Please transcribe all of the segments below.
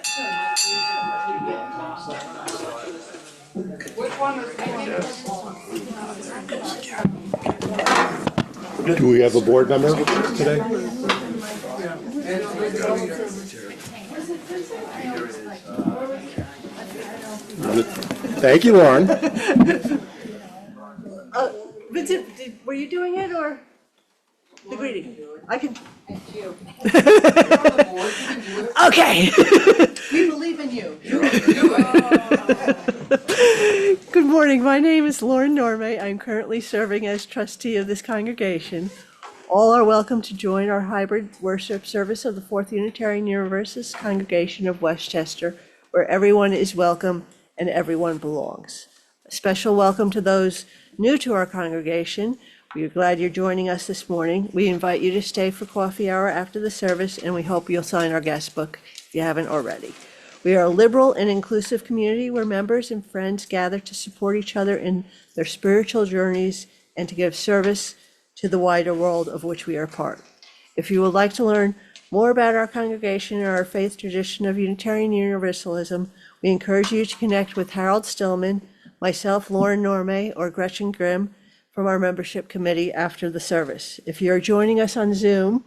Do we have a board member today? Thank you, Lauren. Vincent, were you doing it or the greeting? I can. Okay. We believe in you. Good morning. My name is Lauren Normay. I'm currently serving as trustee of this congregation. All are welcome to join our hybrid worship service of the Fourth Unitarian Universalist congregation of Westchester, where everyone is welcome and everyone belongs. A special welcome to those new to our congregation. We are glad you're joining us this morning. We invite you to stay for coffee hour after the service, and we hope you'll sign our guest book if you haven't already. We are a liberal and inclusive community where members and friends gather to support each other in their spiritual journeys and to give service to the wider world of which we are part. If you would like to learn more about our congregation and our faith tradition of Unitarian Universalism, we encourage you to connect with Harold Stillman, myself, Lauren Normay, or Gretchen Grimm from our membership committee after the service. If you're joining us on Zoom,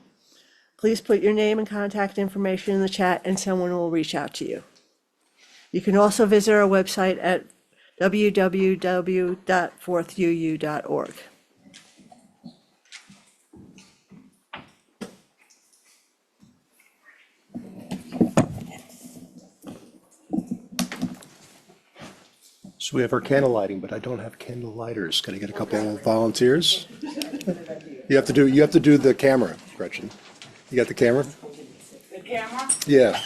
please put your name and contact information in the chat and someone will reach out to you. You can also visit our website at www.fourthuu.org. So we have our candle lighting, but I don't have candle lighters. Can I get a couple of volunteers? You have to do the camera, Gretchen. You got the camera? The camera? Yeah.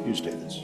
Use David's.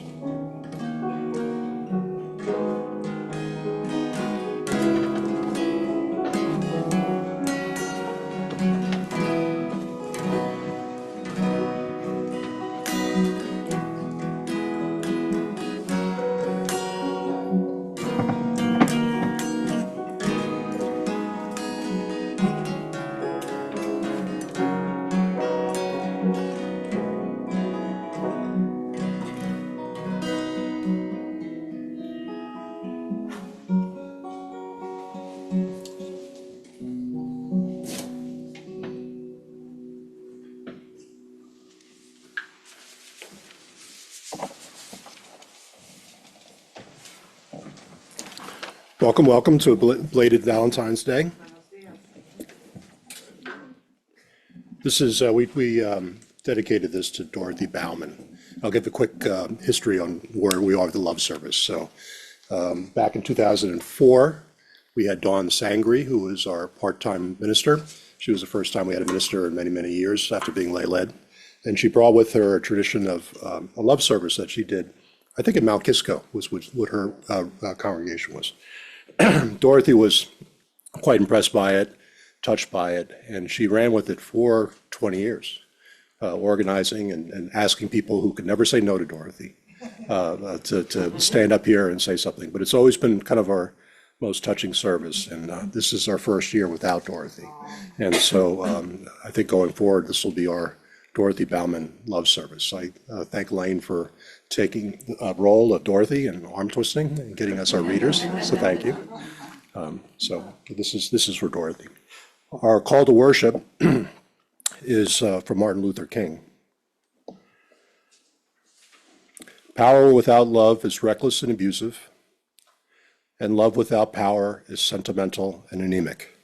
Welcome to a belated Valentine's Day. This is, we dedicated this to Dorothy Bouman. I'll give a quick history on where we are with the love service. So back in 2004, we had Dawn Sangri, who was our part-time minister. She was the first time we had a minister in many, many years after being lay-led. And she brought with her a tradition of a love service that she did, I think in Mount Kisco was what her congregation was. Dorothy was quite impressed by it, touched by it, and she ran with it for 20 years, organizing and asking people who could never say no to Dorothy to stand up here and say something. But it's always been kind of our most touching service, and this is our first year without Dorothy. And so I think going forward, this will be our Dorothy Bouman love service. I thank Elaine for taking a role of Dorothy and arm twisting and getting us our readers, so thank you. So this is for Dorothy. Our call to worship is from Martin Luther King. Power without love is reckless and abusive, and love without power is sentimental and anemic.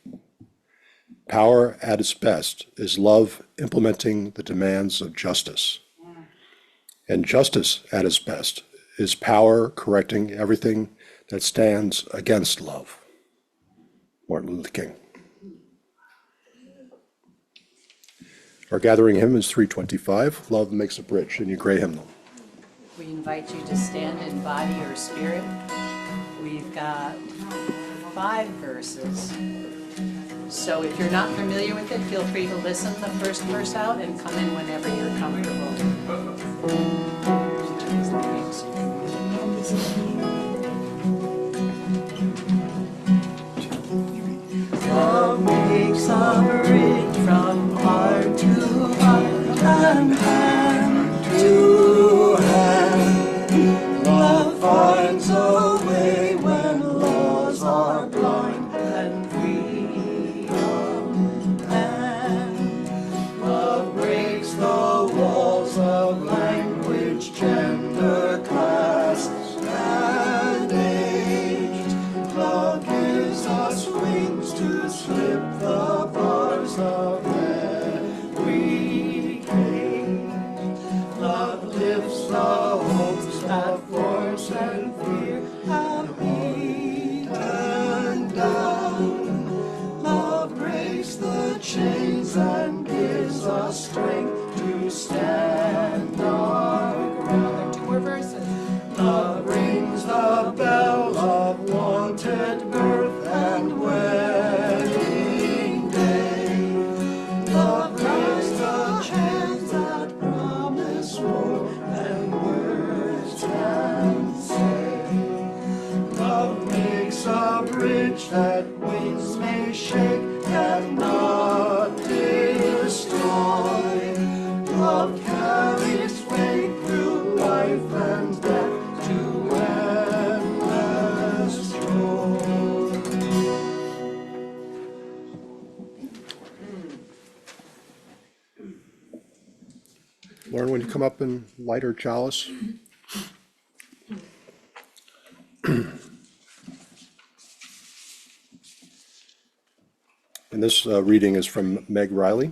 Power at its best is love implementing the demands of justice. And justice at its best is power correcting everything that stands against love. Martin Luther King. Our gathering hymn is 325, Love Makes a Bridge, in your gray hymnal. We invite you to stand in body or spirit. We've got 5 verses. So if you're not familiar with it, feel free to listen the first verse out and come in whenever you're comfortable. Love makes a bridge from heart to heart and hand to hand. Love finds a way when laws are blind and freedom and love breaks the walls of language, gender, class, and age. Love gives us wings to slip the bars of every cage. Love lifts the hopes that force and fear have beaten down. Love breaks the chains and gives us strength to stand our ground. 2 more verses. Love rings the bell of wanted birth and wedding day. Love breaks the chains that promise more than words can say. Love makes a bridge that winds may shake yet not destroy. Love carries weight through life and death to endless joy. Lauren, when you come up and light her chalice. And this reading is from Meg Riley.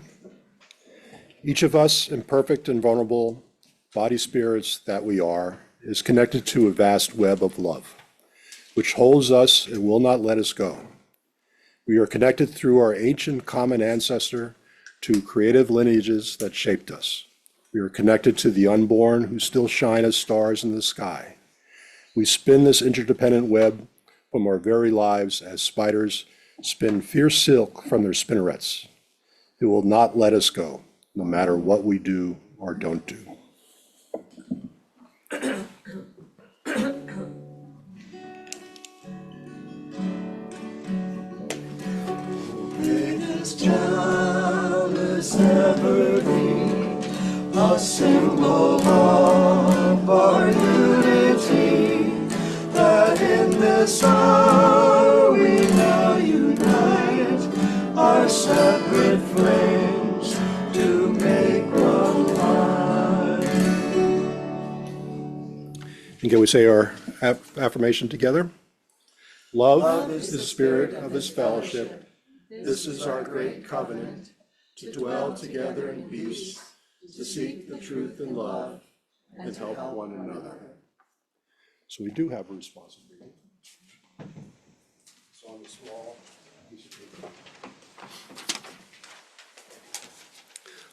Each of us, imperfect and vulnerable body spirits that we are, is connected to a vast web of love, which holds us and will not let us go. We are connected through our ancient common ancestor to creative lineages that shaped us. We are connected to the unborn who still shine as stars in the sky. We spin this interdependent web from our very lives as spiders spin fierce silk from their spinnerets. It will not let us go, no matter what we do or don't do. May this chalice ever be a symbol of our unity, that in this hour we now unite our separate flames to make one light. And can we say our affirmation together? Love is the spirit of this fellowship. This is our great covenant, to dwell together in peace, to seek the truth in love, and help one another. So we do have a responsibility. It's on the small piece of paper.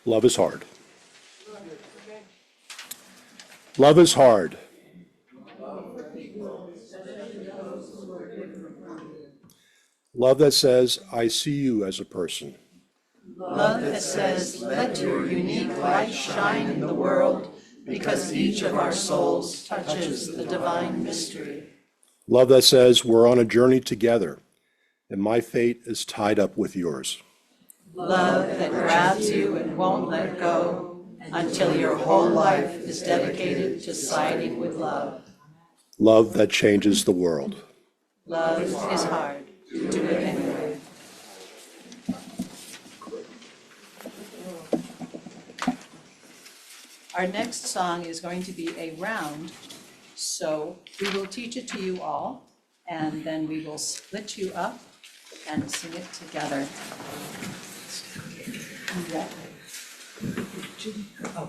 Love is hard. Love is hard. Love that says, I see you as a person. Love that says, let your unique light shine in the world, because each of our souls touches the divine mystery. Love that says, we're on a journey together, and my fate is tied up with yours. Love that grabs you and won't let go until your whole life is dedicated to siding with love. Love that changes the world. Love is hard. Do it anyway. Our next song is going to be a round So we will teach it to you all, and then we will split you up and sing it together. Yeah. Oh,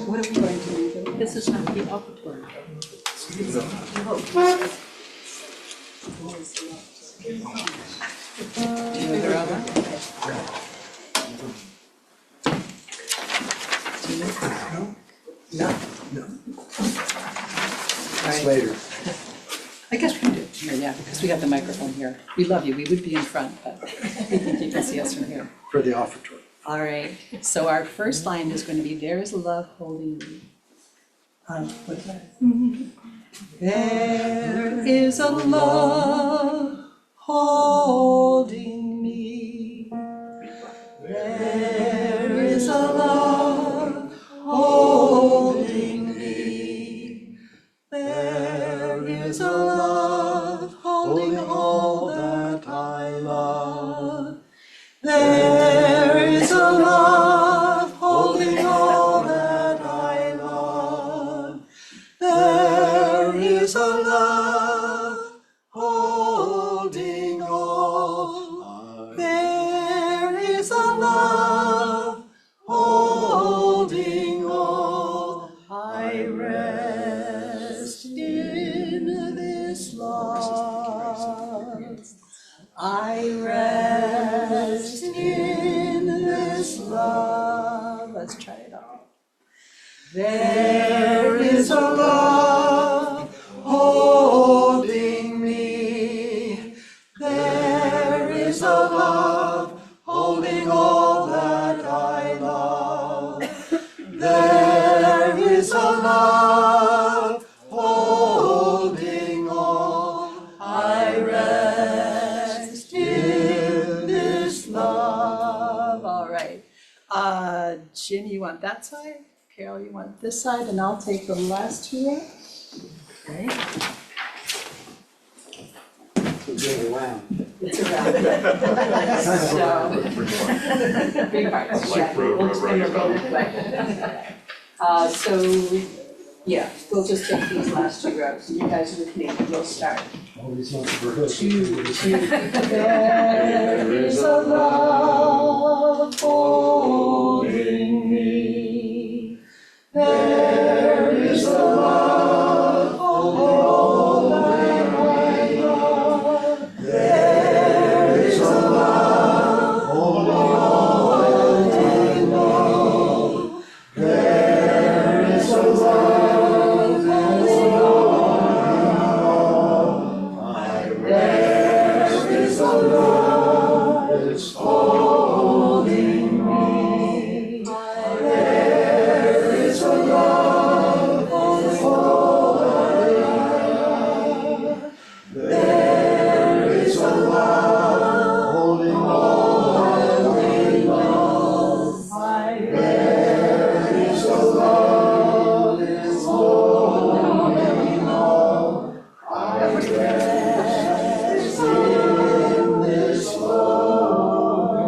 what are we going to do? This is not the offertory. Later. I guess we can do it here, yeah, because we have the microphone here. We love you, we would be in front, but we think you can see us from here. For the offertory. All right, so our first line is going to be, there is love holding me. What is that? There is a love holding me. There is a love holding me. There is a love holding all that I love. There is a love holding all that I love. There is a love holding all. There is a love holding all. I rest in this love. I rest in this love. Let's try it out. There is a love holding me. There is a love holding all that I love. There is a love holding all. I rest in this love. All right. Jim, you want that side? Carol, you want this side? And I'll take the last two rows. Okay. It's going around. It's around. So, big parts. Yeah, we'll just bring it back. So, yeah, we'll just take these last two rows. You guys with me, we'll start. All these months of rehearsal. There is a love holding me. There is a love holding all that I love. There is a love holding all that I know. There is a love holding all there is a love that's holding me. There is a love holding all that I love. There is a love holding all that we love. There is a love that's holding all. I rest in this love.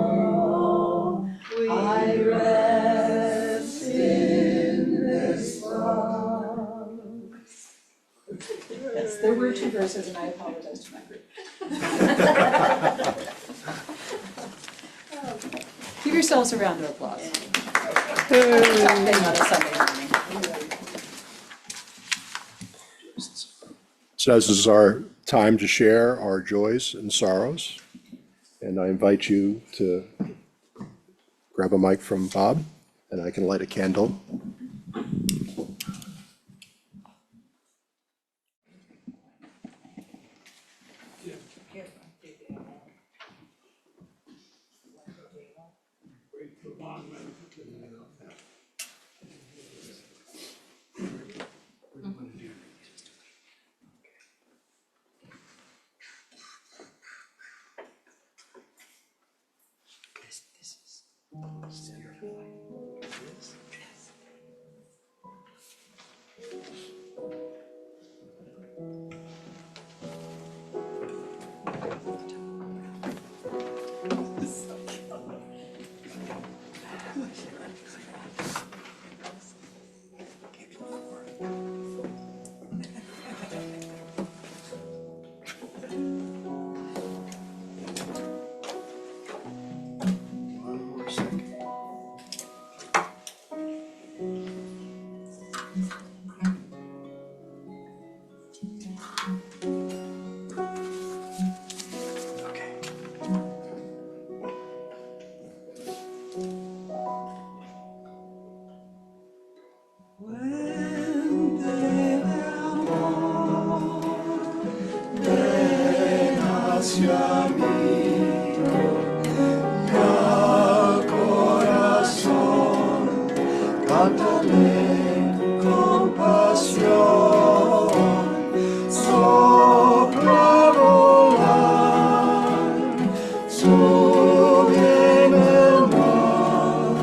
I rest in this love. Yes, there were two verses, and I apologize to my group. Give yourselves a round of applause. Something on a Sunday morning. So this is our time to share our joys and sorrows. And I invite you to grab a mic from Bob, and I can light a candle. del amor. Ven hacia mí y al corazón cántale compasión. Sopla volar sobre el mar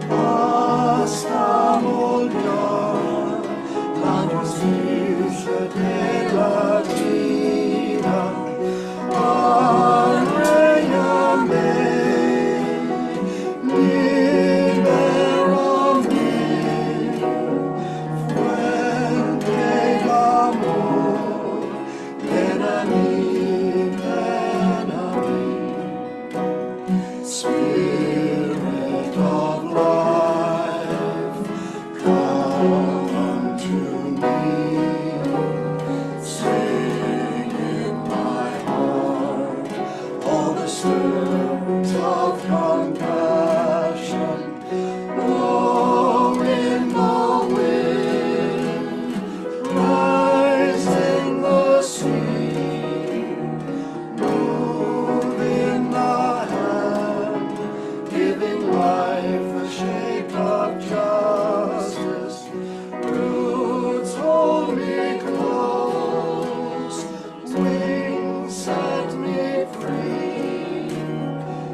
hasta moldear la justicia de la vida. Al Rey amén, libérame, fuente del amor, ven a mí, ven a mí. Spirit of life, come unto me. Sing in my heart all the words of compassion. Blow in the wind, rise in the sea, move in the hand, giving life the shape of justice. Roots hold me close, wings set me free.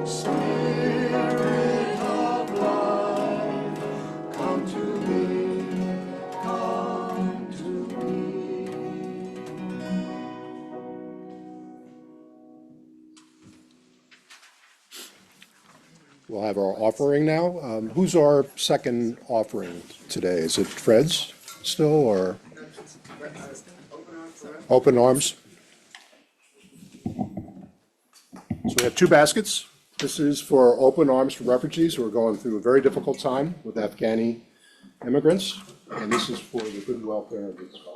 Spirit of life, come to me, come to me. We'll have our offering now. Who's our second offering today? Is it Fred's still, or? Open Arms. So we have two baskets. This is for Open Arms for refugees who are going through a very difficult time with Afghani immigrants, and this is for the good welfare of the scholarship.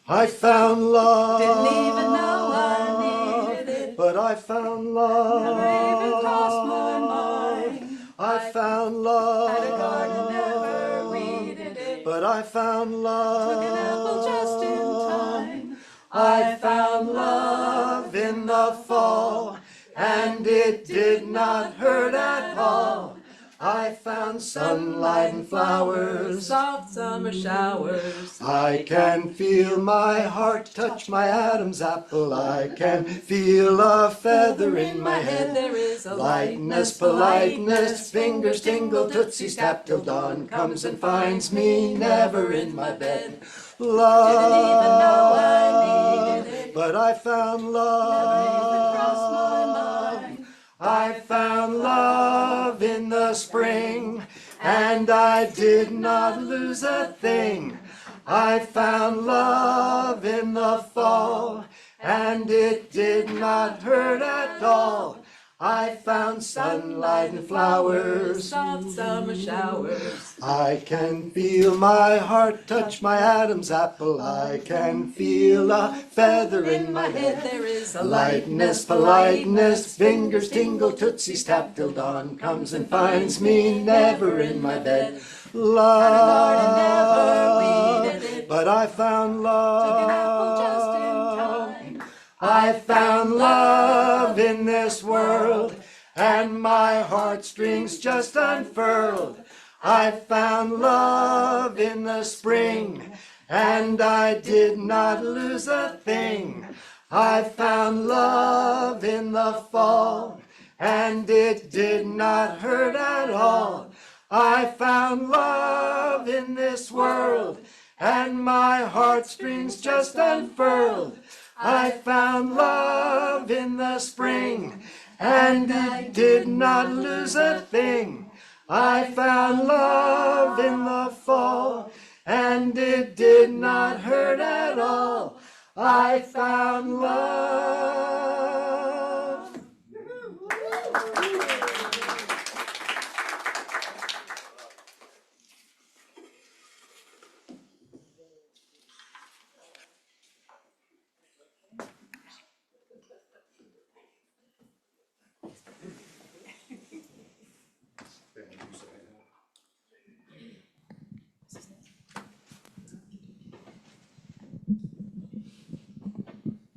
I found love. Didn't even know I needed it. But I found love. Never even crossed my mind. I found love. Had a garden, never weeded it. But I found love. Took an apple just in time. I found love in the fall, and it did not hurt at all. I found sunlight and flowers, Soft summer showers. I can feel my heart touch my Adam's apple. I can feel a feather in my head. There is a Lightness, politeness, fingers tingle, tootsies tap till dawn comes and finds me never in my bed. Love, Didn't even know I needed it. but I found Never even crossed my love. mind. I found love in the spring, and I did not lose a thing. I found love in the fall, and it did not hurt at all. I found sunlight and flowers. Soft summer showers. I can feel my heart touch my Adam's apple. I can feel a feather in my head. There is a Lightness, politeness, fingers tingle, tootsies tap till dawn comes and finds me never in my bed. Love, never weeded it. but I found Took an apple just in love. time. I found love in this world, and my heartstrings just unfurled. I found love in the spring, and I did not lose a thing. I found love in the fall, and it did not hurt at all. I found love in this world, and my heartstrings just unfurled. I found love in the spring, and it did not lose a thing. I found love in the fall, and it did not hurt at all. I found love.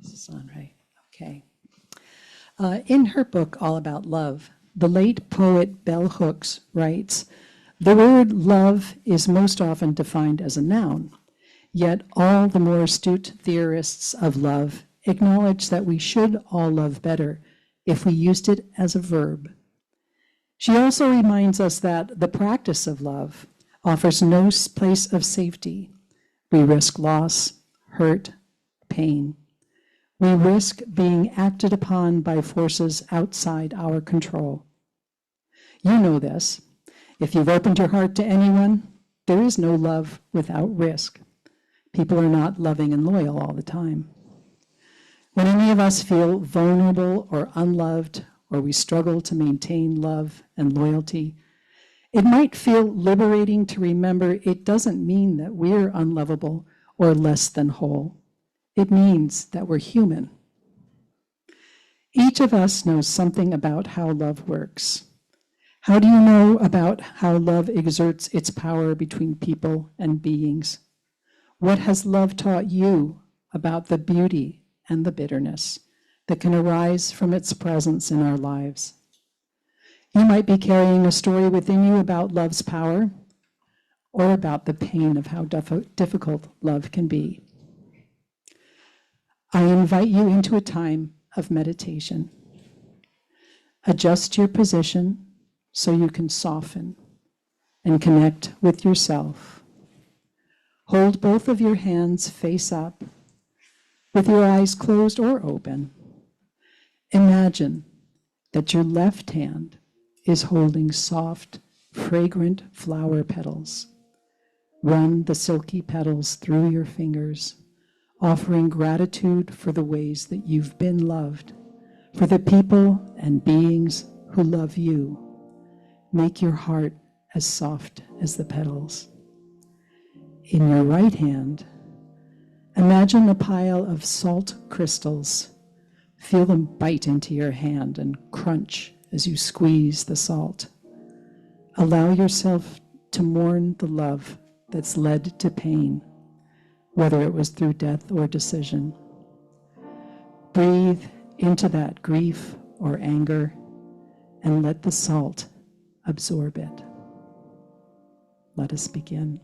This is on, right? Okay. In her book, All About Love, the late poet Bell Hooks writes, "The word love is most often defined as a noun, yet all the more astute theorists of love acknowledge that we should all love better if we used it as a verb." She also reminds us that the practice of love offers no place of safety. We risk loss, hurt, pain. We risk being acted upon by forces outside our control. You know this. If you've opened your heart to anyone, there is no love without risk. People are not loving and loyal all the time. When any of us feel vulnerable or unloved, or we struggle to maintain love and loyalty, it might feel liberating to remember it doesn't mean that we're unlovable or less than whole. It means that we're human. Each of us knows something about how love works. How do you know about how love exerts its power between people and beings? What has love taught you about the beauty and the bitterness that can arise from its presence in our lives? You might be carrying a story within you about love's power or about the pain of how difficult love can be. I invite you into a time of meditation. Adjust your position so you can soften and connect with yourself. Hold both of your hands face up with your eyes closed or open. Imagine that your left hand is holding soft, fragrant flower petals. Run the silky petals through your fingers, offering gratitude for the ways that you've been loved, for the people and beings who love you. Make your heart as soft as the petals. In your right hand, imagine a pile of salt crystals. Feel them bite into your hand and crunch as you squeeze the salt. Allow yourself to mourn the love that's led to pain, whether it was through death or decision. Breathe into that grief or anger and let the salt absorb it. Let us begin.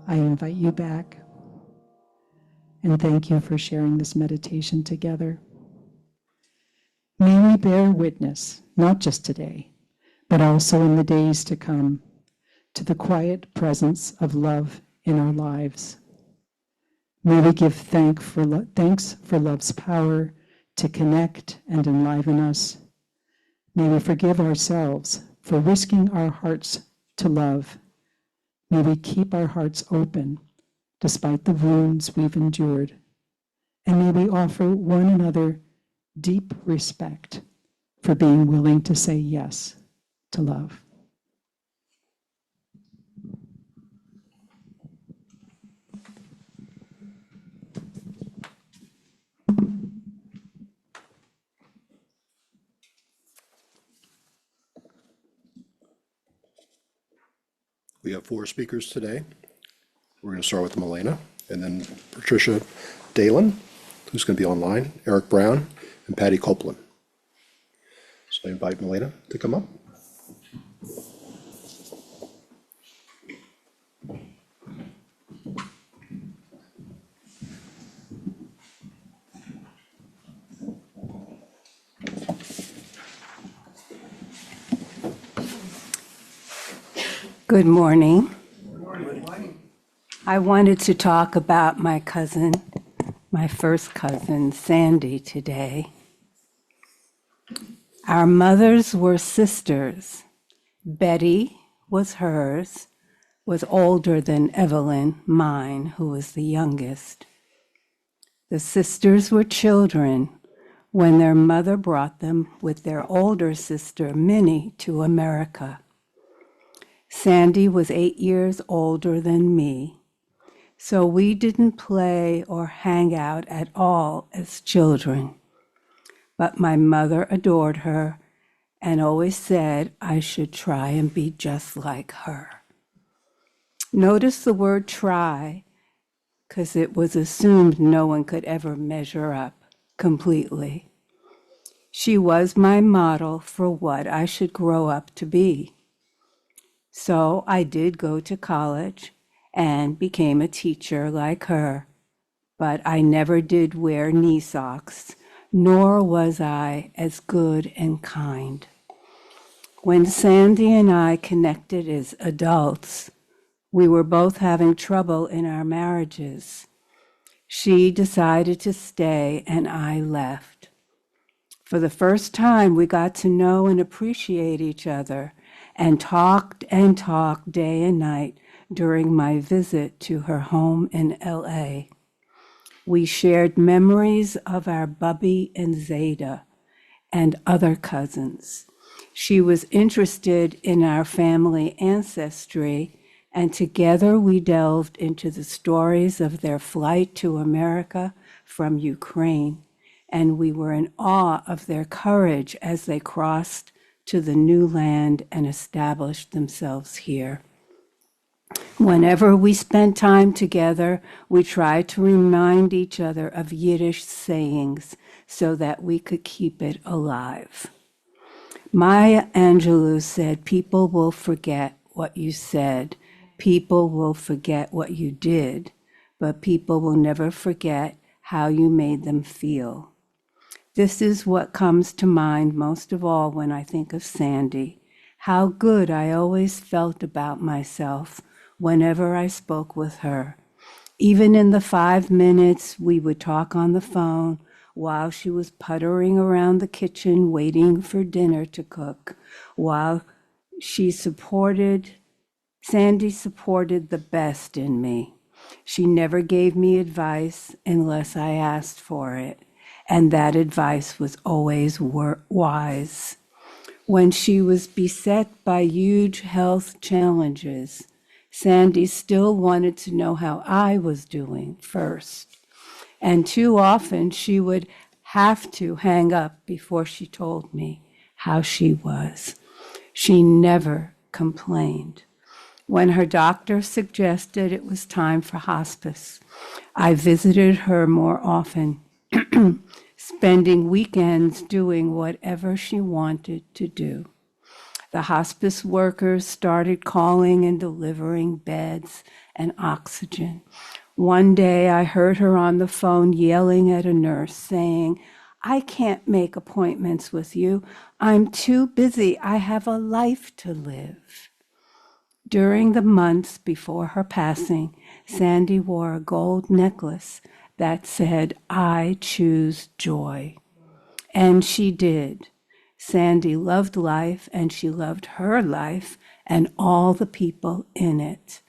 I invite you back and thank you for sharing this meditation together. May we bear witness, not just today, but also in the days to come, to the quiet presence of love in our lives. May we give thanks for love's power to connect and enliven us. May we forgive ourselves for risking our hearts to love. May we keep our hearts open despite the wounds we've endured. And may we offer one another deep respect for being willing to say yes to love. We have 4 speakers today. We're going to start with Milena, and then Patricia Dalen, who's going to be online, Eric Brown, and Patty Copeland. So I invite Milena to come up. Good morning. I wanted to talk about my cousin, my first cousin, Sandy, today. Our mothers were sisters. Betty was hers, was older than Evelyn, mine, who was the youngest. The sisters were children when their mother brought them with their older sister, Minnie, to America. Sandy was 8 years older than me, so we didn't play or hang out at all as children. But my mother adored her and always said I should try and be just like her. Notice the word try, because it was assumed no one could ever measure up completely. She was my model for what I should grow up to be. So I did go to college and became a teacher like her, but I never did wear knee socks, nor was I as good and kind. When Sandy and I connected as adults, we were both having trouble in our marriages. She decided to stay and I left. For the first time, we got to know and appreciate each other and talked day and night during my visit to her home in LA. We shared memories of our Bubby and Zeta and other cousins. She was interested in our family ancestry, and together we delved into the stories of their flight to America from Ukraine, and we were in awe of their courage as they crossed to the new land and established themselves here. Whenever we spent time together, we tried to remind each other of Yiddish sayings so that we could keep it alive. Maya Angelou said, "People will forget what you said. People will forget what you did, but people will never forget how you made them feel." This is what comes to mind most of all when I think of Sandy, how good I always felt about myself whenever I spoke with her. Even in the 5 minutes we would talk on the phone while she was puttering around the kitchen waiting for dinner to cook, while Sandy supported the best in me. She never gave me advice unless I asked for it, and that advice was always wise. When she was beset by huge health challenges, Sandy still wanted to know how I was doing first. And too often she would have to hang up before she told me how she was. She never complained. When her doctor suggested it was time for hospice, I visited her more often, spending weekends doing whatever she wanted to do. The hospice workers started calling and delivering beds and oxygen. One day I heard her on the phone yelling at a nurse saying, "I can't make appointments with you. I'm too busy. I have a life to live." During the months before her passing, Sandy wore a gold necklace that said, "I choose joy." And she did. Sandy loved life, and she loved her life and all the people in it.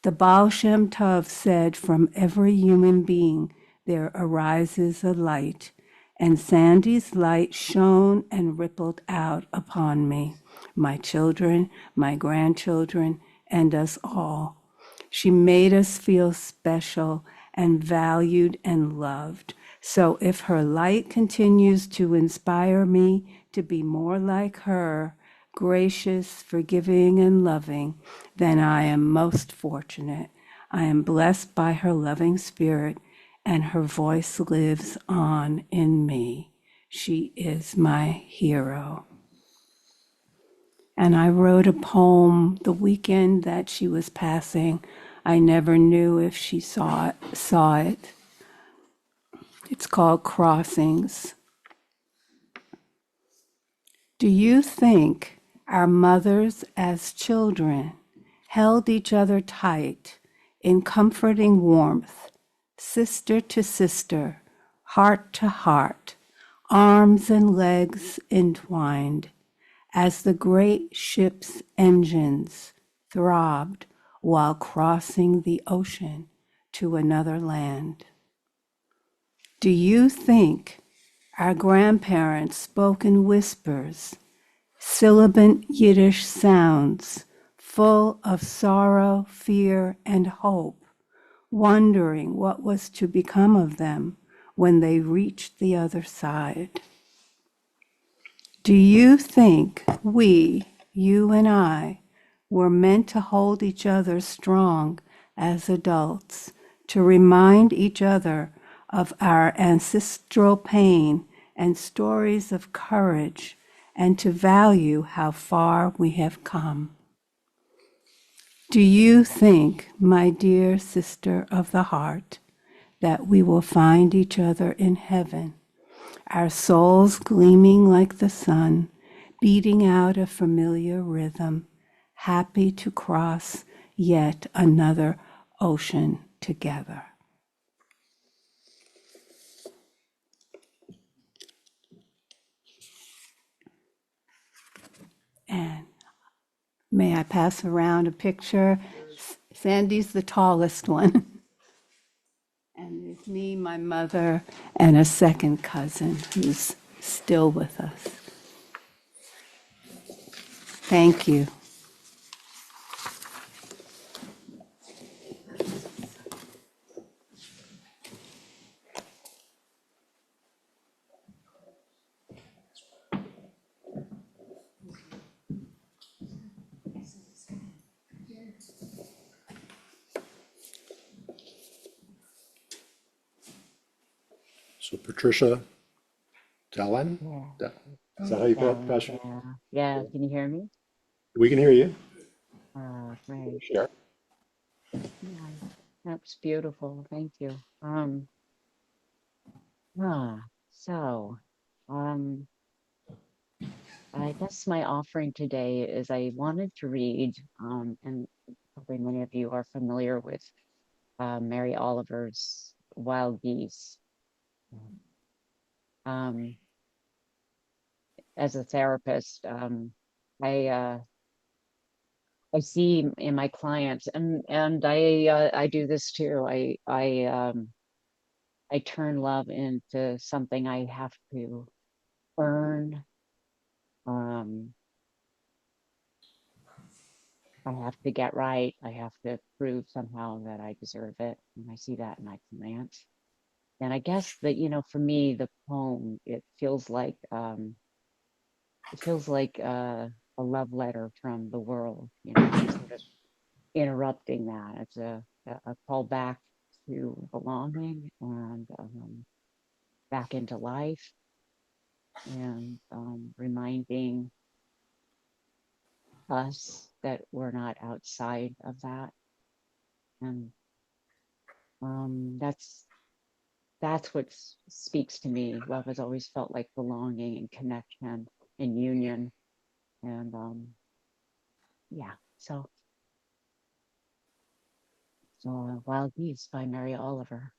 The Baal Shem Tov said, "From every human being there arises a light," and Sandy's light shone and rippled out upon me, my children, my grandchildren, and us all. She made us feel special and valued and loved. So if her light continues to inspire me to be more like her, gracious, forgiving, and loving, then I am most fortunate. I am blessed by her loving spirit, and her voice lives on in me. She is my hero. And I wrote a poem the weekend that she was passing. I never knew if she saw it. It's called Crossings. Do you think our mothers as children held each other tight in comforting warmth, sister to sister, heart to heart, arms and legs entwined, as the great ship's engines throbbed while crossing the ocean to another land? Do you think our grandparents spoke in whispers, sibilant Yiddish sounds, full of sorrow, fear, and hope, wondering what was to become of them when they reached the other side? Do you think we, you and I, were meant to hold each other strong as adults, to remind each other of our ancestral pain and stories of courage, and to value how far we have come? Do you think, my dear sister of the heart, that we will find each other in heaven, our souls gleaming like the sun, beating out a familiar rhythm, happy to cross yet another ocean together? And may I pass around a picture? Sandy's the tallest one. And there's me, my mother, and a second cousin who's still with us. Thank you. So Patricia Dallin? Yeah. Is that how you Yeah, pronounce it? yeah. Yeah, can you hear me? We can hear you. Great. Share. Yeah, that's beautiful. Thank you. Ah, so, um, I guess my offering today is I wanted to read, and probably many of you are familiar with Mary Oliver's Wild Geese. Um, as a therapist, I see in my clients, and I do this too. I turn love into something I have to earn. Um, I have to get right. I have to prove somehow that I deserve it. And I see that in my clients. And I guess that, for me, the poem, it feels like a love letter from the world, sort of interrupting that. It's a call back to belonging and back into life, and reminding us that we're not outside of that. And that's what speaks to me. Love has always felt like belonging and connection and union. And yeah, so Wild Geese by Mary Oliver.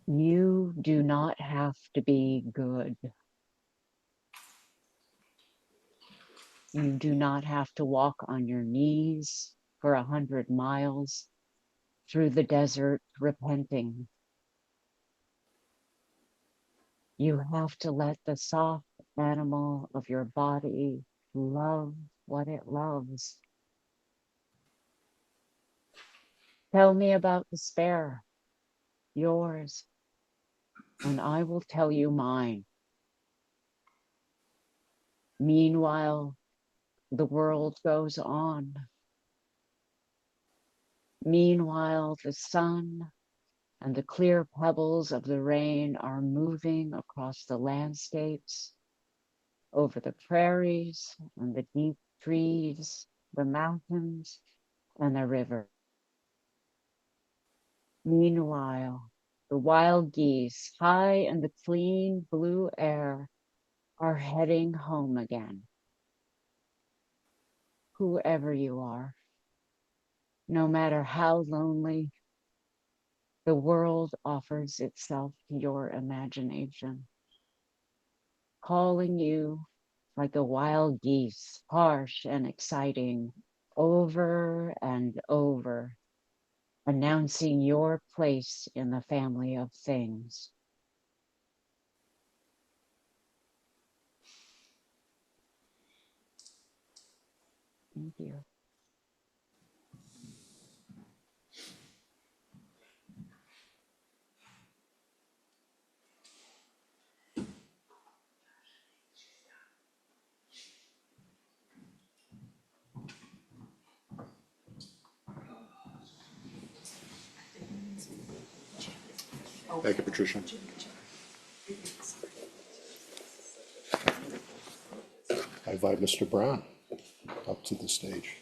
You do not have to be good. You do not have to walk on your knees for 100 miles through the desert repenting. You have to let the soft animal of your body love what it loves. Tell me about despair, yours, and I will tell you mine. Meanwhile, the world goes on. Meanwhile, the sun and the clear pebbles of the rain are moving across the landscapes, over the prairies and the deep trees, the mountains and the river. Meanwhile, the wild geese, high in the clean blue air, are heading home again. Whoever you are, no matter how lonely, the world offers itself to your imagination, calling you like a wild geese, harsh and exciting, over and over, announcing your place in the family of things. Thank you. Thank you, Patricia. I invite Mr. Brown up to the stage.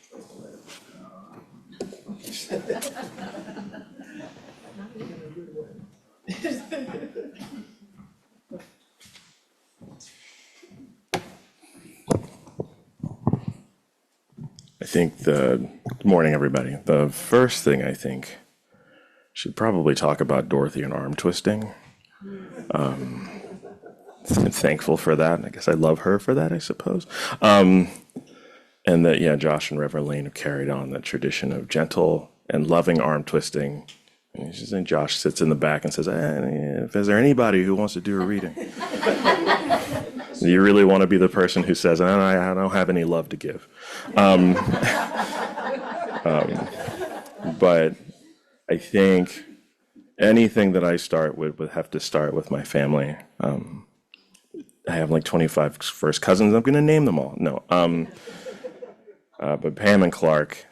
Good morning, everybody. The first thing I think should probably talk about Dorothy and arm twisting. I'm thankful for that. I guess I love her for that, I suppose. And that, yeah, Josh and Reverend Lane have carried on that tradition of gentle and loving arm twisting. And Josh sits in the back and says, is there anybody who wants to do a reading? You really want to be the person who says, I don't have any love to give. But I think anything that I start with would have to start with my family. I have like 25 first cousins. I'm going to name them all. No. But Pam and Clark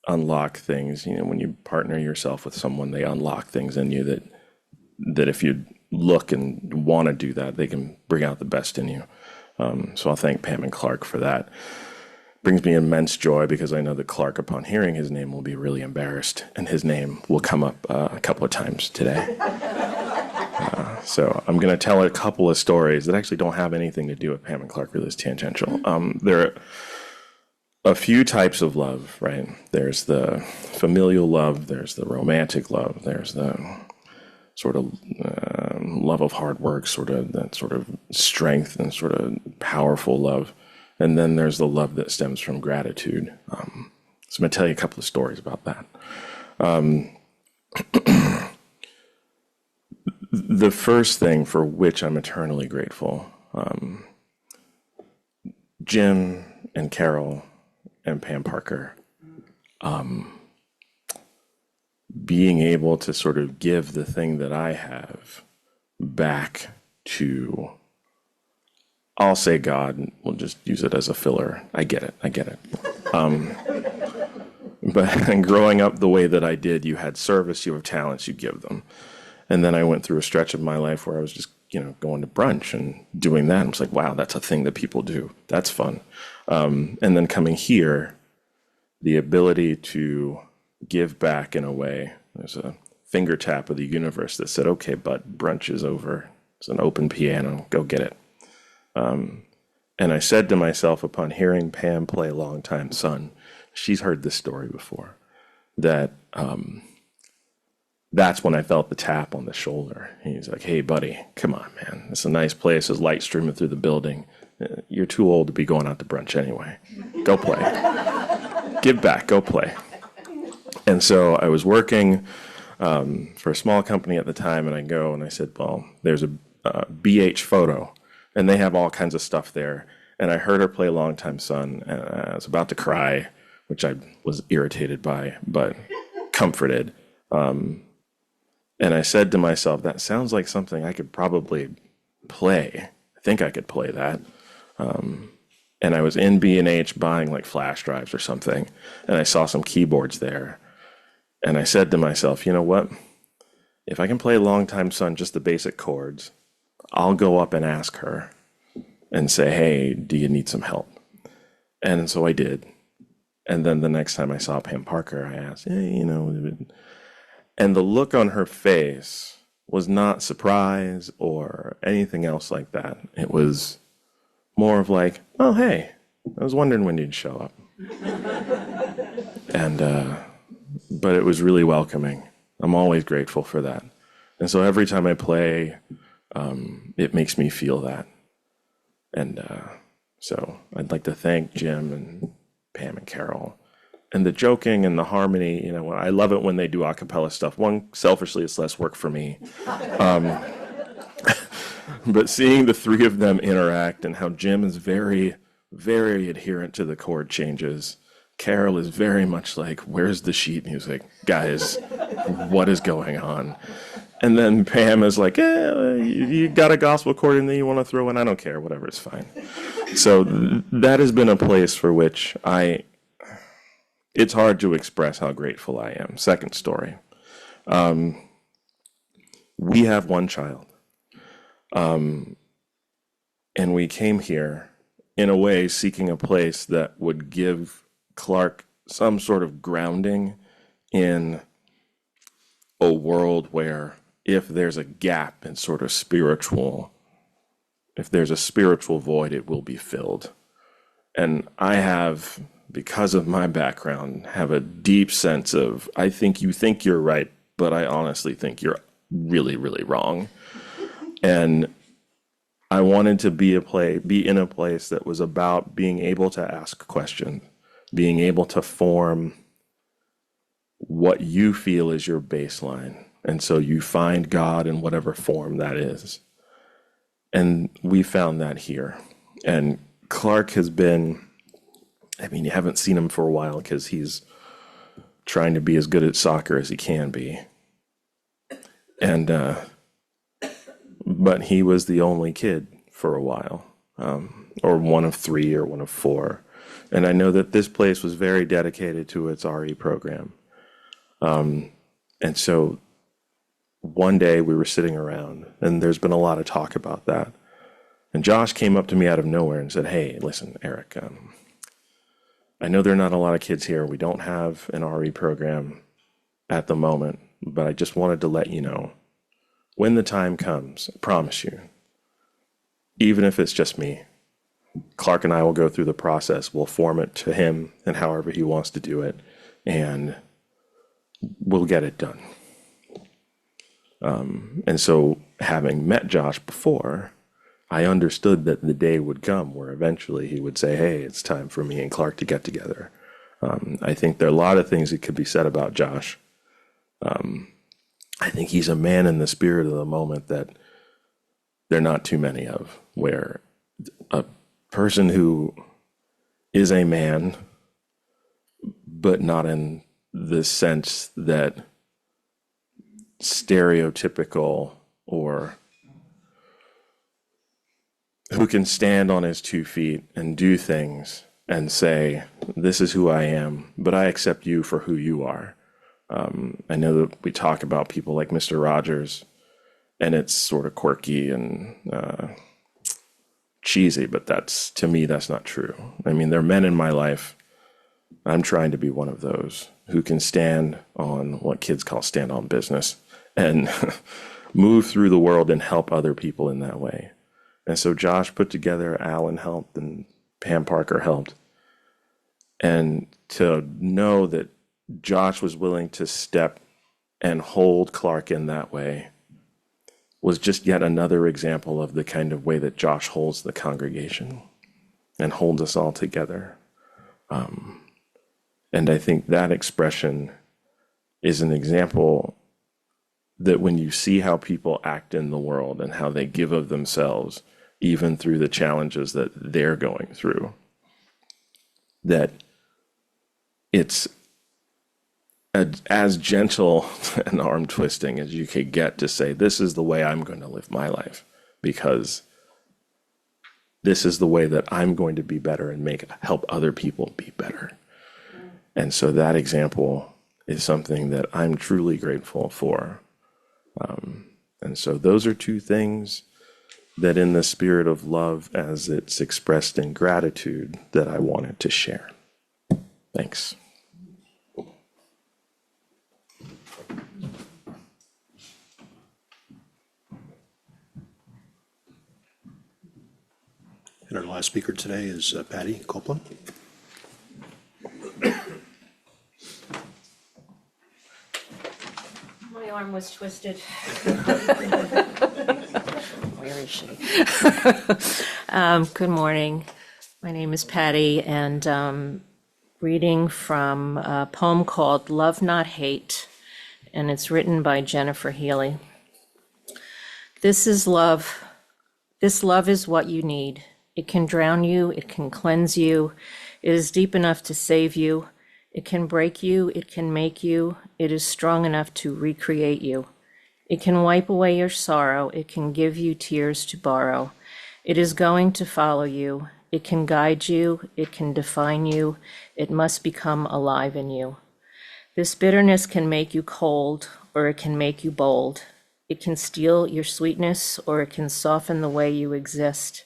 unlock things. You know, when you partner yourself with someone, they unlock things in you that if you look and want to do that, they can bring out the best in you. So I'll thank Pam and Clark for that. Brings me immense joy because I know that Clark, upon hearing his name, will be really embarrassed, and his name will come up a couple of times today. So I'm going to tell a couple of stories that actually don't have anything to do with Pam and Clark, really is tangential. There are a few types of love, right? There's the familial love, there's the romantic love, there's the sort of love of hard work, sort of that sort of strength and sort of powerful love. And then there's the love that stems from gratitude. So I'm going to tell you a couple of stories about that. The first thing for which I'm eternally grateful, Jim and Carol and Pam Parker, being able to sort of give the thing that I have back to, I'll say God, we'll just use it as a filler. I get it. But growing up the way that I did, you had service, you have talents, you give them. And then I went through a stretch of my life where I was just, going to brunch and doing that. And I was like, wow, that's a thing that people do. That's fun. And then coming here, the ability to give back in a way. There's a finger tap of the universe that said, okay, but brunch is over. It's an open piano. Go get it. And I said to myself upon hearing Pam play Longtime Son, she's heard this story before, that that's when I felt the tap on the shoulder. He's like, hey, buddy, come on, man. It's a nice place. There's light streaming through the building. You're too old to be going out to brunch anyway. Go play. Give back. Go play. And so I was working for a small company at the time, and I go and I said, well, there's a BH photo, and they have all kinds of stuff there. And I heard her play Longtime Son, and I was about to cry, which I was irritated by, but comforted. And I said to myself, that sounds like something I could probably play. I think I could play that. And I was in B&H buying like flash drives or something, and I saw some keyboards there. And I said to myself, you know what? If I can play Long Time Son, just the basic chords, I'll go up and ask her and say, hey, do you need some help? And so I did. And then the next time I saw Pam Parker, I asked, hey, you know, and the look on her face was not surprise or anything else like that. It was more of like, oh, hey, I was wondering when you'd show up. And, but it was really welcoming. I'm always grateful for that. And so every time I play, it makes me feel that. And so I'd like to thank Jim and Pam and Carol. And the joking and the harmony, you know, I love it when they do a cappella stuff. One, selfishly, it's less work for me. But seeing the three of them interact and how Jim is very, very adherent to the chord changes. Carol is very much like, where's the sheet music? Guys, what is going on? And then Pam is like, you got a gospel chord in there you want to throw in? I don't care, whatever, it's fine. So that has been a place for which it's hard to express how grateful I am. Second story. We have one child. And we came here in a way seeking a place that would give Clark some sort of grounding in a world where if there's a gap in sort of if there's a spiritual void, it will be filled. And I have, because of my background, have a deep sense of, I think you think you're right, but I honestly think you're really, really wrong. And I wanted to be in a place that was about being able to ask questions, being able to form what you feel is your baseline. And so you find God in whatever form that is. And we found that here. And Clark has been, I mean, you haven't seen him for a while because he's trying to be as good at soccer as he can be. And, but he was the only kid for a while, or one of three or one of four. And I know that this place was very dedicated to its RE program. And so one day we were sitting around, and there's been a lot of talk about that. And Josh came up to me out of nowhere and said, hey, listen, Eric, I know there are not a lot of kids here. We don't have an RE program at the moment, but I just wanted to let you know, when the time comes, I promise you, even if it's just me, Clark and I will go through the process. We'll form it to him and however he wants to do it, and we'll get it done. And so having met Josh before, I understood that the day would come where eventually he would say, hey, it's time for me and Clark to get together. I think there are a lot of things that could be said about Josh. I think he's a man in the spirit of the moment that there are not too many of, where a person who is a man, but not in the sense that stereotypical, or who can stand on his 2 feet and do things and say, this is who I am, but I accept you for who you are. I know that we talk about people like Mr. Rogers, and it's sort of quirky and cheesy, but to me, that's not true. I mean, there are men in my life. I'm trying to be one of those who can stand on what kids call stand on business and move through the world and help other people in that way. And so Josh put together, Alan helped, and Pam Parker helped. And to know that Josh was willing to step and hold Clark in that way was just yet another example of the kind of way that Josh holds the congregation and holds us all together. And I think that expression is an example that when you see how people act in the world and how they give of themselves, even through the challenges that they're going through, that it's as gentle and arm twisting as you could get to say, this is the way I'm going to live my life, because this is the way that I'm going to be better and help other people be better. And so that example is something that I'm truly grateful for. And so those are two things that, in the spirit of love as it's expressed in gratitude, that I wanted to share. Thanks. And our last speaker today is Patty Copeland. My arm was twisted. Where is she? Good morning. My name is Patty, and reading from a poem called Love Not Hate, and it's written by Jennifer Healy. This is love. This love is what you need. It can drown you. It can cleanse you. It is deep enough to save you. It can break you. It can make you. It is strong enough to recreate you. It can wipe away your sorrow. It can give you tears to borrow. It is going to follow you. It can guide you. It can define you. It must become alive in you. This bitterness can make you cold, or it can make you bold. It can steal your sweetness, or it can soften the way you exist.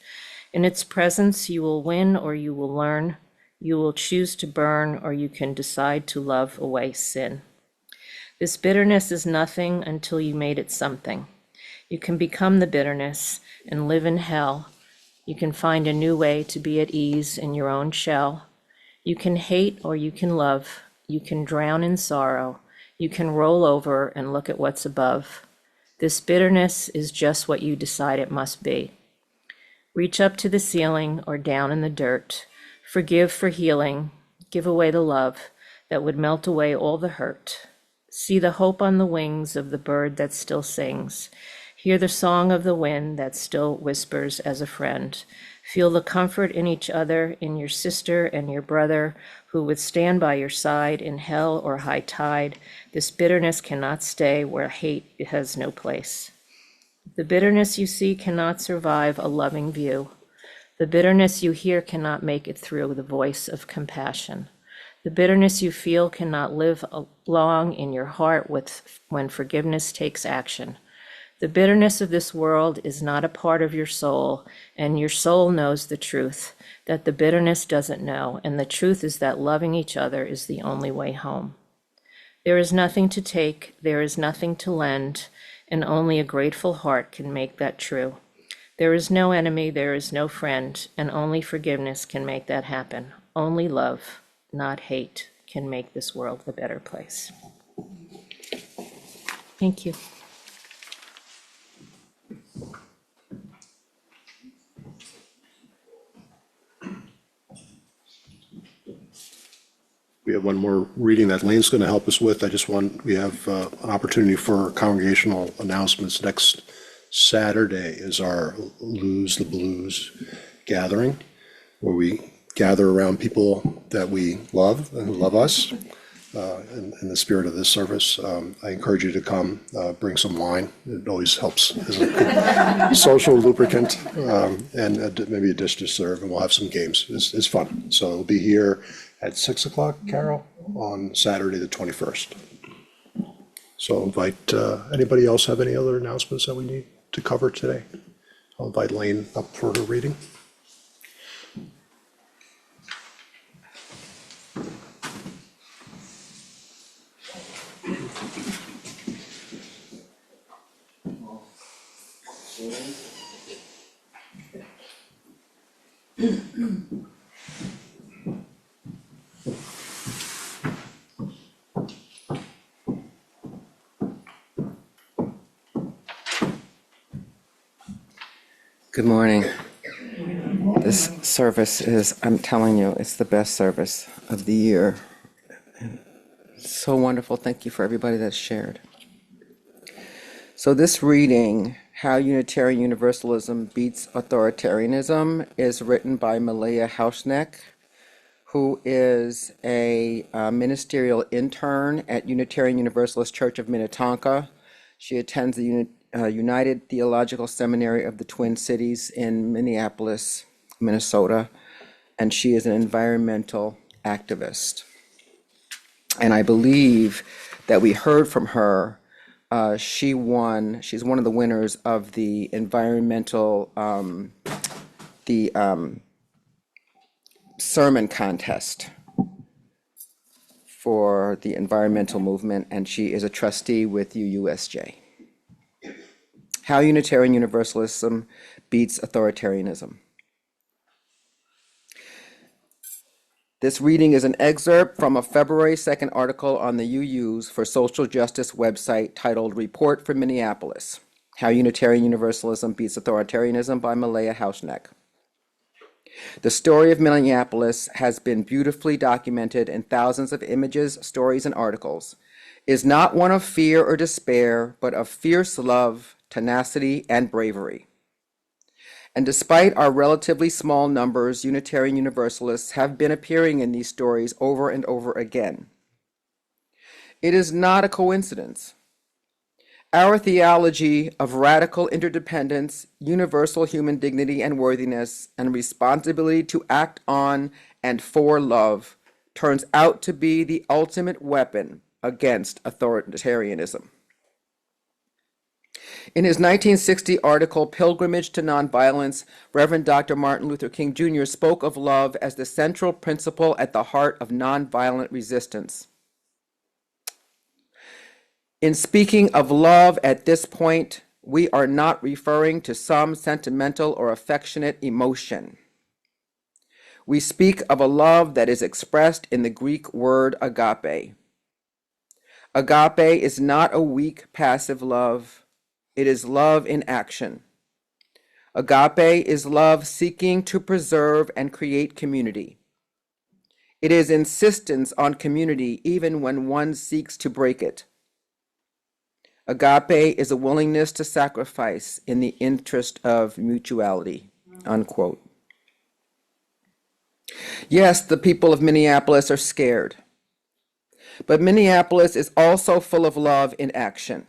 In its presence, you will win or you will learn. You will choose to burn, or you can decide to love away sin. This bitterness is nothing until you made it something. You can become the bitterness and live in hell. You can find a new way to be at ease in your own shell. You can hate or you can love. You can drown in sorrow. You can roll over and look at what's above. This bitterness is just what you decide it must be. Reach up to the ceiling or down in the dirt. Forgive for healing. Give away the love that would melt away all the hurt. See the hope on the wings of the bird that still sings. Hear the song of the wind that still whispers as a friend. Feel the comfort in each other, in your sister and your brother, who would stand by your side in hell or high tide. This bitterness cannot stay where hate has no place. The bitterness you see cannot survive a loving view. The bitterness you hear cannot make it through the voice of compassion. The bitterness you feel cannot live long in your heart when forgiveness takes action. The bitterness of this world is not a part of your soul, and your soul knows the truth that the bitterness doesn't know, and the truth is that loving each other is the only way home. There is nothing to take, there is nothing to lend, and only a grateful heart can make that true. There is no enemy, there is no friend, and only forgiveness can make that happen. Only love, not hate, can make this world a better place. Thank you. We have one more reading that Lane's going to help us with. We have an opportunity for congregational announcements. Next Saturday is our Lose the Blues gathering, where we gather around people that we love and who love us. In the spirit of this service, I encourage you to come, bring some wine. It always helps as a good social lubricant, and maybe a dish to serve, and we'll have some games. It's fun. So it'll be here at 6 o'clock, Carol, on Saturday, the 21st. So I'll invite, anybody else have any other announcements that we need to cover today? I'll invite Lane up for her reading. Good morning. This service is, I'm telling you, it's the best service of the year. It's so wonderful. Thank you for everybody that's shared. So this reading, How Unitarian Universalism Beats Authoritarianism, is written by Malia Hausneck, who is a ministerial intern at Unitarian Universalist Church of Minnetonka. She attends the United Theological Seminary of the Twin Cities in Minneapolis, Minnesota, and she is an environmental activist. And I believe that we heard from her. She's one of the winners of the environmental, sermon contest for the environmental movement, and she is a trustee with UUSJ. How Unitarian Universalism Beats Authoritarianism. This reading is an excerpt from a February 2nd article on the UU's for Social Justice website titled Report from Minneapolis, How Unitarian Universalism Beats Authoritarianism by Malaya Hausneck. The story of Minneapolis has been beautifully documented in thousands of images, stories, and articles, is not one of fear or despair, but of fierce love, tenacity, and bravery. And despite our relatively small numbers, Unitarian Universalists have been appearing in these stories over and over again. It is not a coincidence. Our theology of radical interdependence, universal human dignity and worthiness, and responsibility to act on and for love turns out to be the ultimate weapon against authoritarianism. In his 1960 article, Pilgrimage to Nonviolence, Reverend Dr. Martin Luther King Jr. spoke of love as the central principle at the heart of nonviolent resistance. In speaking of love at this point, we are not referring to some sentimental or affectionate emotion. We speak of a love that is expressed in the Greek word agape. Agape is not a weak, passive love. It is love in action. Agape is love seeking to preserve and create community. It is insistence on community even when one seeks to break it. Agape is a willingness to sacrifice in the interest of mutuality, unquote. Yes, the people of Minneapolis are scared, but Minneapolis is also full of love in action.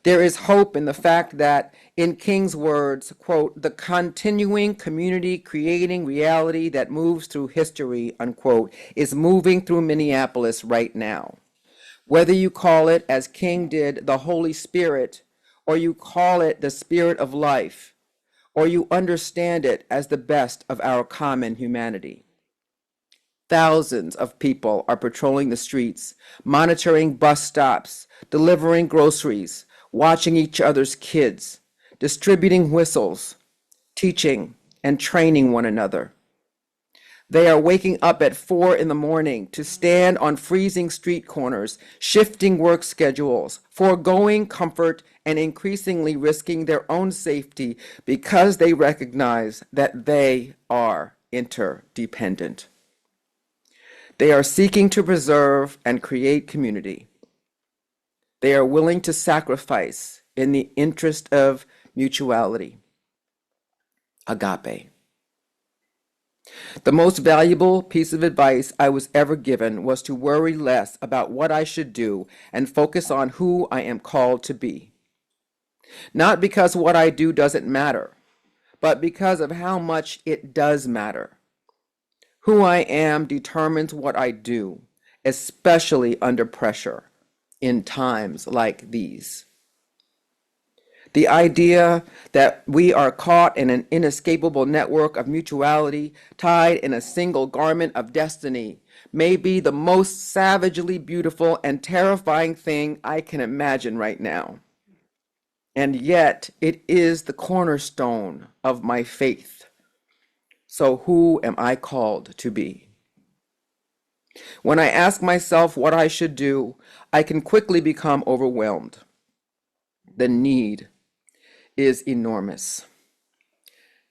There is hope in the fact that, in King's words, quote, the continuing community creating reality that moves through history, unquote, is moving through Minneapolis right now. Whether you call it, as King did, the Holy Spirit, or you call it the Spirit of life, or you understand it as the best of our common humanity. Thousands of people are patrolling the streets, monitoring bus stops, delivering groceries, watching each other's kids, distributing whistles, teaching and training one another. They are waking up at 4 a.m. to stand on freezing street corners, shifting work schedules, foregoing comfort, and increasingly risking their own safety because they recognize that they are interdependent. They are seeking to preserve and create community. They are willing to sacrifice in the interest of mutuality. Agape. The most valuable piece of advice I was ever given was to worry less about what I should do and focus on who I am called to be. Not because what I do doesn't matter, but because of how much it does matter. Who I am determines what I do, especially under pressure in times like these. The idea that we are caught in an inescapable network of mutuality, tied in a single garment of destiny, may be the most savagely beautiful and terrifying thing I can imagine right now. And yet, it is the cornerstone of my faith. So who am I called to be? When I ask myself what I should do, I can quickly become overwhelmed. The need is enormous,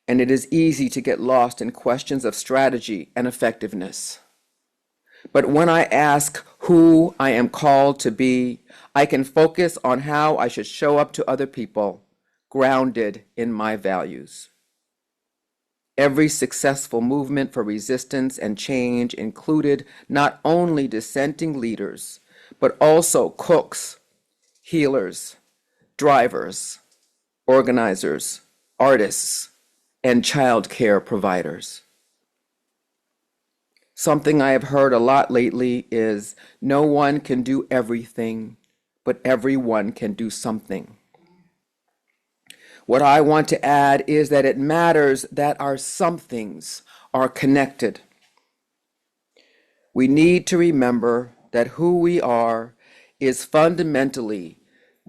and it is easy to get lost in questions of strategy and effectiveness. But when I ask who I am called to be, I can focus on how I should show up to other people, grounded in my values. Every successful movement for resistance and change included not only dissenting leaders, but also cooks, healers, drivers, organizers, artists, and child care providers. Something I have heard a lot lately is no one can do everything, but everyone can do something. What I want to add is that it matters that our somethings are connected. We need to remember that who we are is fundamentally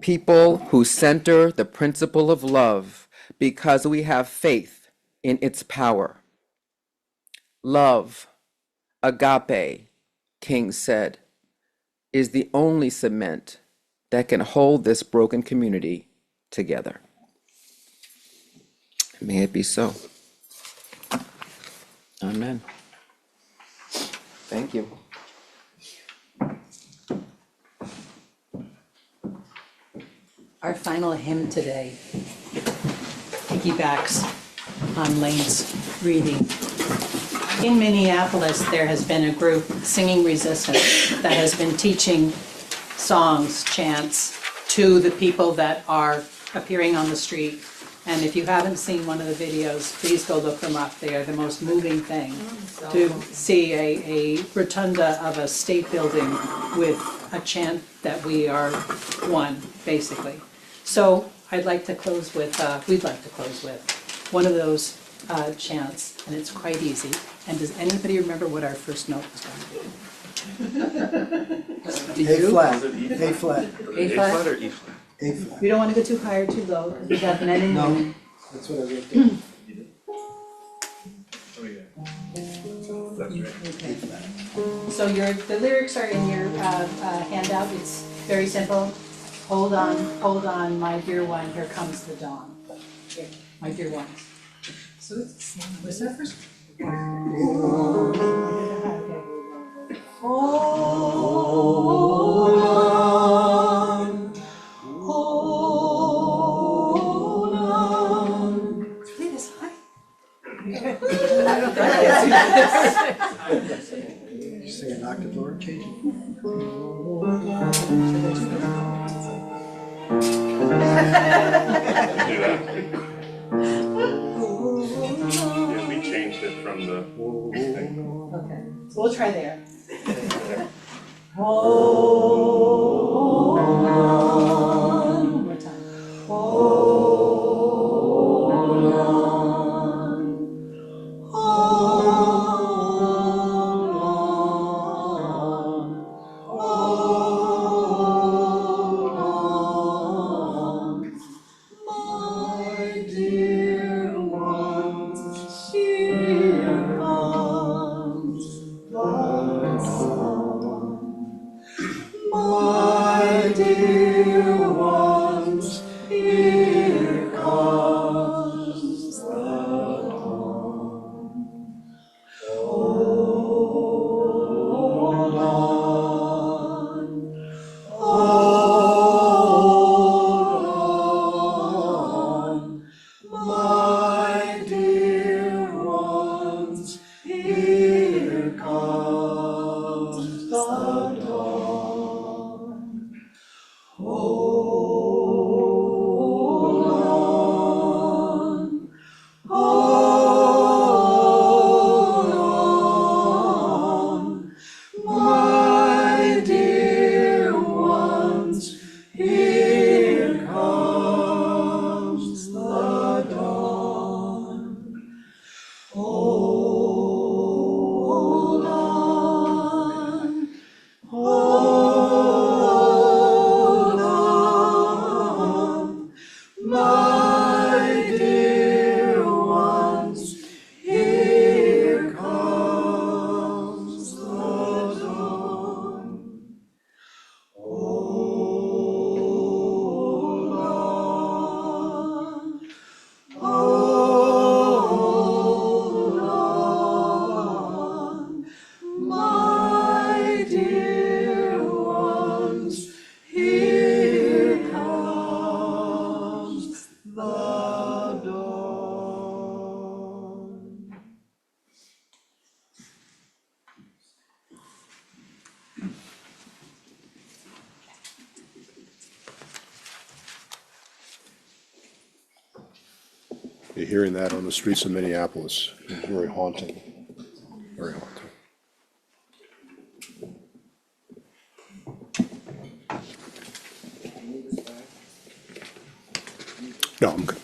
people who center the principle of love because we have faith in its power. Love, agape, King said, is the only cement that can hold this broken community together. May it be so. Amen. Thank you. Our final hymn today piggybacks on Lane's reading. In Minneapolis, there has been a group, Singing Resistance, that has been teaching songs, chants, to the people that are appearing on the street. And if you haven't seen one of the videos, please go look them up. They are the most moving thing to see a rotunda of a state building with a chant that we are one, basically. So I'd like to close with, we'd like to close with one of those chants, and it's quite easy. And does anybody remember what our first note was going to be? A flat, A flat, A flat? or E flat? A flat. We don't want to go too high or too low. We got men and women. No, that's what I wrote down. So the lyrics are in your handout. It's very simple. Hold on, my dear one, here comes the dawn. Here, my dear one. So it's, what's that first? Okay. Hold on, hold on. Play this high. I don't think You sing an octave lower, change it. Yeah, we changed it from the thing. Okay, so we'll try there. Hold on. One more time. Hold on. Hold on. Hold on. My dear ones, here comes the sun. My dear ones, here comes the dawn. Hold on, hold on, my dear ones, here comes the dawn. Hold on, hold on, my dear ones, here comes the dawn. Hold on, hold on, my dear ones, here comes the dawn. Hold on, hold on, my dear ones, here comes the dawn. You're hearing that on the streets of Minneapolis. It's very haunting, very haunting. No, I'm good.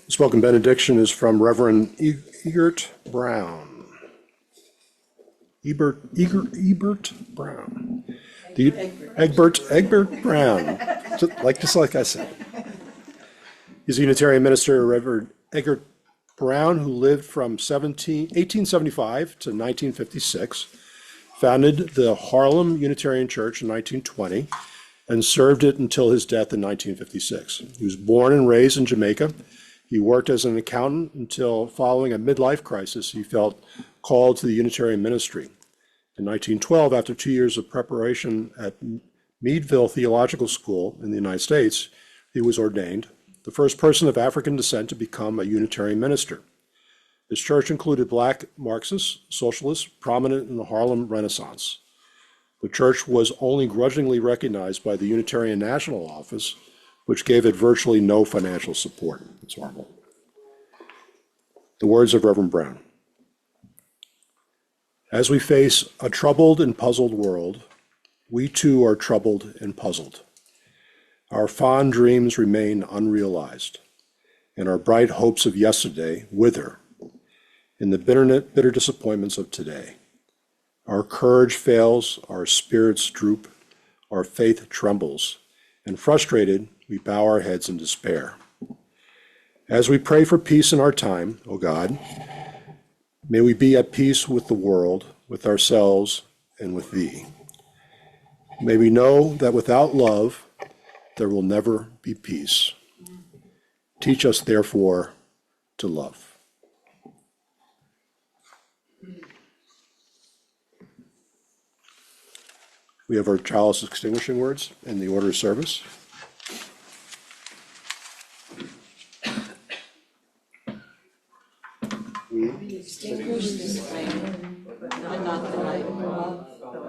The spoken benediction is from Reverend Ebert Brown. Ebert Brown. Egbert Brown. Just like I said. He's a Unitarian minister, Reverend Egbert Brown, who lived from 1875 to 1956, founded the Harlem Unitarian Church in 1920, and served it until his death in 1956. He was born and raised in Jamaica. He worked as an accountant until, following a midlife crisis, he felt called to the Unitarian ministry. In 1912, after 2 years of preparation at Meadville Theological School in the United States, he was ordained, the first person of African descent to become a Unitarian minister. His church included Black Marxists, socialists, prominent in the Harlem Renaissance. The church was only grudgingly recognized by the Unitarian National Office, which gave it virtually no financial support. It's horrible. The words of Reverend Brown. As we face a troubled and puzzled world, we too are troubled and puzzled. Our fond dreams remain unrealized, and our bright hopes of yesterday wither in the bitter disappointments of today. Our courage fails, our spirits droop, our faith trembles, and frustrated, we bow our heads in despair. As we pray for peace in our time, O God, may we be at peace with the world, with ourselves, and with Thee. May we know that without love, there will never be peace. Teach us, therefore, to love. We have our chalice extinguishing words in the order of service. Extinguish this flame, but not the light of love,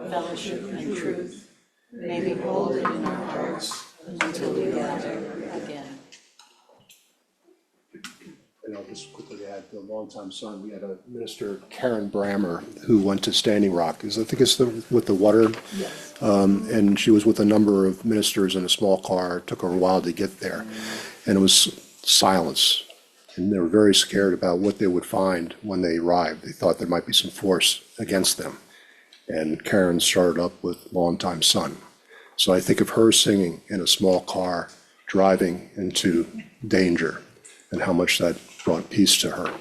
fellowship, and truth. May we hold it in our hearts until we gather again. And I'll just quickly add the longtime son. We had a minister, Karen Brammer, who went to Standing Rock. I think it's with the water. Yes. And she was with a number of ministers in a small car. It took her a while to get there. And it was silence. And they were very scared about what they would find when they arrived. They thought there might be some force against them. And Karen started up with longtime son. So I think of her singing in a small car, driving into danger, and how much that brought peace to her.